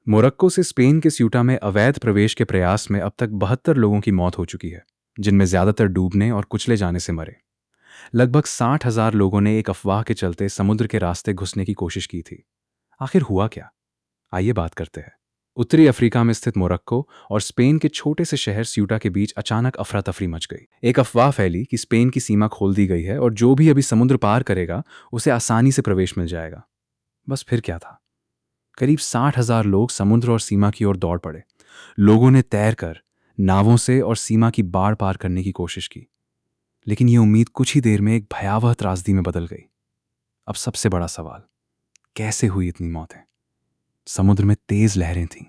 Morocco से Spain के स्यूटा में अवैध प्रवेश के प्रयास में अब तक 72 लोगों की मौत हो चुकी है, जिनमें ज्यादातर डूबने और कुचले जाने से मरे। लगभग 60,000 लोगों ने एक अफवाह के चलते समुद्र के रास्ते घुसने की कोशिश की थी। आखिर हुआ क्या? आइए बात करते हैं। उत्तरी अफ्रीका में स्थित मोरक्को और स्पेन के छोटे से शहर स्यूटा के बीच अचानक अफरा तफरी मच गई। एक अफवाह फैली कि स्पेन की सीमा खोल दी गई है और जो भी अभी समुद्र पार करेगा उसे आसानी से प्रवेश मिल जाएगा। बस फिर क्या था? करीब 60,000 लोग समुद्र और सीमा की ओर दौड़ पड़े। लोगों ने तैरकर, नावों से और सीमा की बाढ़ पार करने की कोशिश की, लेकिन ये उम्मीद कुछ ही देर में एक भयावह त्रासदी में बदल गई। अब सबसे बड़ा सवाल, कैसे हुई इतनी मौतें? समुद्र में तेज लहरें थीं।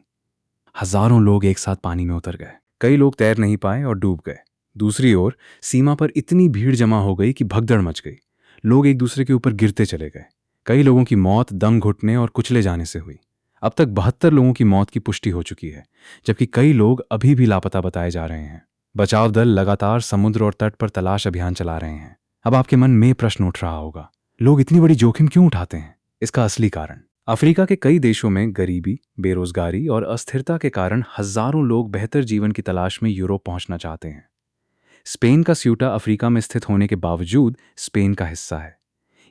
हजारों लोग एक साथ पानी में उतर गए। कई लोग तैर नहीं पाए और डूब गए। दूसरी ओर सीमा पर इतनी भीड़ जमा हो गई कि भगदड़ मच गई। लोग एक दूसरे के ऊपर गिरते चले गए। कई लोगों की मौत दम घुटने और कुचले जाने से हुई। अब तक 72 लोगों की मौत की पुष्टि हो चुकी है, जबकि कई लोग अभी भी लापता बताए जा रहे हैं। बचाव दल लगातार समुद्र और तट पर तलाश अभियान चला रहे हैं। अब आपके मन में प्रश्न उठ रहा होगा, लोग इतनी बड़ी जोखिम क्यों उठाते हैं? इसका असली कारण, अफ्रीका के कई देशों में गरीबी, बेरोजगारी और अस्थिरता के कारण हजारों लोग बेहतर जीवन की तलाश में यूरोप पहुंचना चाहते हैं। स्पेन का स्यूटा अफ्रीका में स्थित होने के बावजूद स्पेन का हिस्सा है।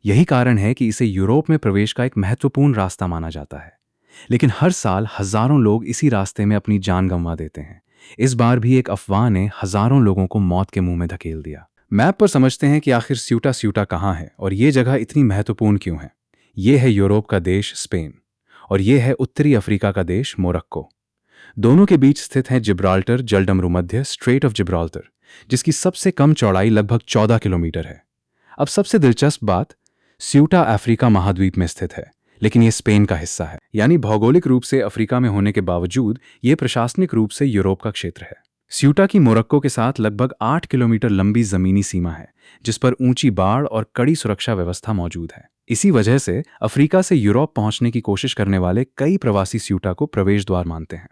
यही कारण है कि इसे यूरोप में प्रवेश का एक महत्वपूर्ण रास्ता माना जाता है। लेकिन हर साल हजारों लोग इसी रास्ते में अपनी जान गंवा देते हैं। इस बार भी एक अफवाह ने हजारों लोगों को मौत के मुंह में धकेल दिया। मैप पर समझते हैं कि आखिर स्यूटा स्यूटा कहाँ है और ये जगह इतनी महत्वपूर्ण क्यों है। ये है यूरोप का देश स्पेन और ये है उत्तरी अफ्रीका का देश मोरक्को। दोनों के बीच स्थित है जिब्राल्टर जलडमरूमध्य स्ट्रेट ऑफ जिब्राल्टर, जिसकी सबसे कम चौड़ाई लगभग 14 किलोमीटर है। अब सबसे दिलचस्प बात, स्यूटा अफ्रीका महाद्वीप में स्थित है, लेकिन यह स्पेन का हिस्सा है। यानी भौगोलिक रूप से अफ्रीका में होने के बावजूद यह प्रशासनिक रूप से यूरोप का क्षेत्र है। स्यूटा की मोरक्को के साथ लगभग 8 किलोमीटर लंबी जमीनी सीमा है, जिस पर ऊंची बाढ़ और कड़ी सुरक्षा व्यवस्था मौजूद है। इसी वजह से अफ्रीका से यूरोप पहुंचने की कोशिश करने वाले कई प्रवासी स्यूटा को प्रवेश द्वार मानते हैं।